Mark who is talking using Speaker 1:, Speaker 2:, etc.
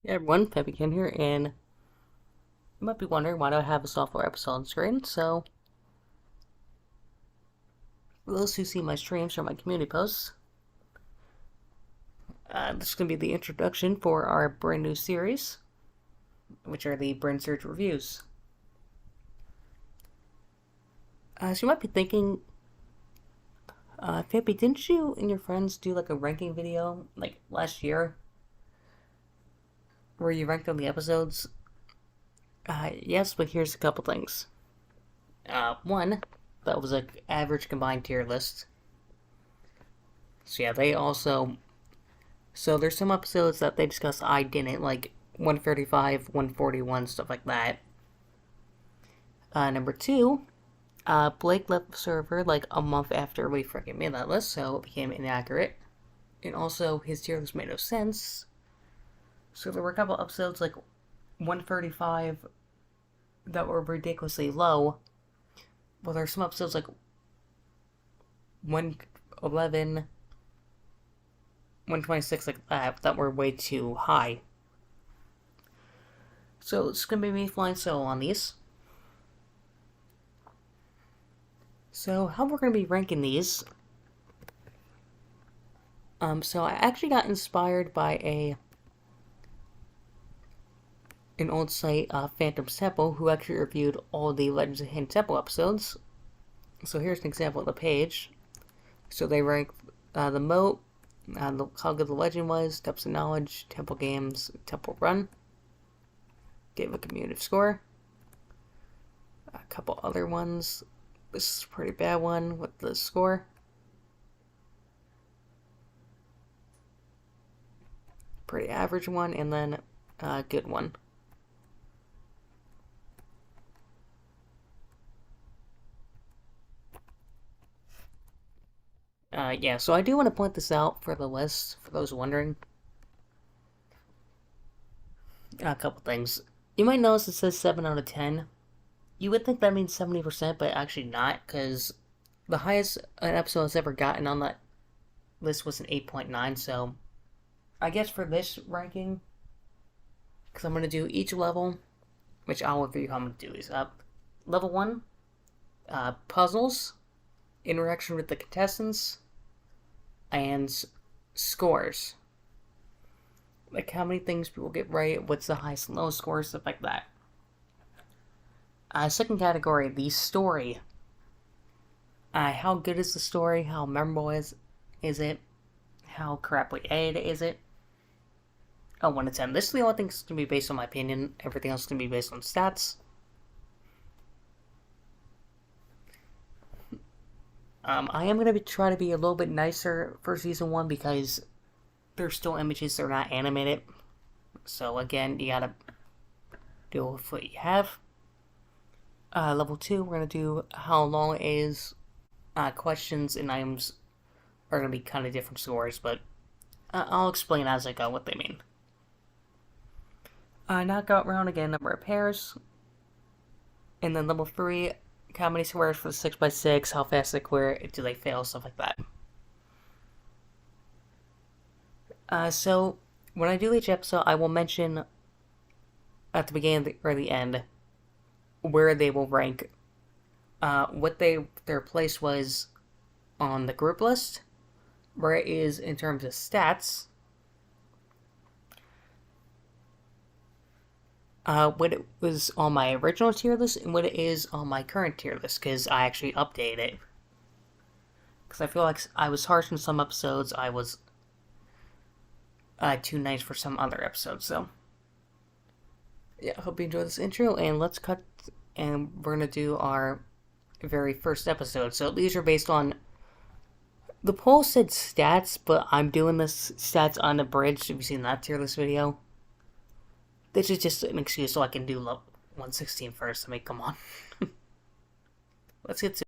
Speaker 1: Hey everyone, Peppykin here, and you might be wondering why do I have a software episode on screen. So, for those who see my streams or my community posts, this is going to be the introduction for our brand new series, which are the Brainsurge reviews. So you might be thinking, Peppy, didn't you and your friends do like a ranking video like last year, where you ranked on the episodes? Yes, but here's a couple things. One, that was like average combined tier list. So yeah, they also. So there's some episodes that they discussed I didn't, like 135, 141, stuff like that. Number two, Blake left the server like a month after we freaking made that list, so it became inaccurate. And also, his tier list made no sense. So there were a couple episodes like 135 that were ridiculously low. Well, there's some episodes like 111, 126 like that were way too high. So it's gonna be me flying solo on these. So how we're gonna be ranking these? So I actually got inspired by an old site, Phantom's Temple, who actually reviewed all the Legends of Hidden Temple episodes. So here's an example of the page. So they rank the moat, how good the legend was, Steps of Knowledge, Temple Games, Temple Run. Gave a cumulative score. A couple other ones. This is a pretty bad one with the score. Pretty average one, and then a good one. Yeah, so I do want to point this out for the list, for those wondering. A couple things. You might notice it says 7 out of 10. You would think that means 70%, but actually not, because the highest an episode has ever gotten on that list was an 8.9, so I guess for this ranking, because I'm going to do each level, which I'll review how I'm going to do these up. Level 1, puzzles, interaction with the contestants, and scores. Like how many things people get right, what's the highest and lowest score, stuff like that. Second category, the story. How good is the story? How memorable is it? How correctly edited is it? 1 to 10. This is the only thing that's going to be based on my opinion. Everything else is going to be based on stats. I am going to try to be a little bit nicer for Season 1 because there's still images that are not animated. So again, you gotta deal with what you have. Level 2, we're going to do how long it is. Questions and items are going to be kind of different scores, but I'll explain as I go what they mean. Knockout round, again, number of pairs. And then level 3, how many squares for the 6x6, how fast they clear, do they fail, stuff like that. So, when I do each episode, I will mention at the beginning or the end where they will rank, what their place was on the group list, where it is in terms of stats, what it was on my original tier list, and what it is on my current tier list, because I actually updated it. Because I feel like I was harsh in some episodes, I was too nice for some other episodes, so yeah, I hope you enjoy this intro, and let's cut, and we're gonna do our very first episode. So these are based on, the poll said stats, but I'm doing this stats unabridged. Have you seen that tier list video? This is just an excuse so I can do 116 first. I mean, come on. Let's get to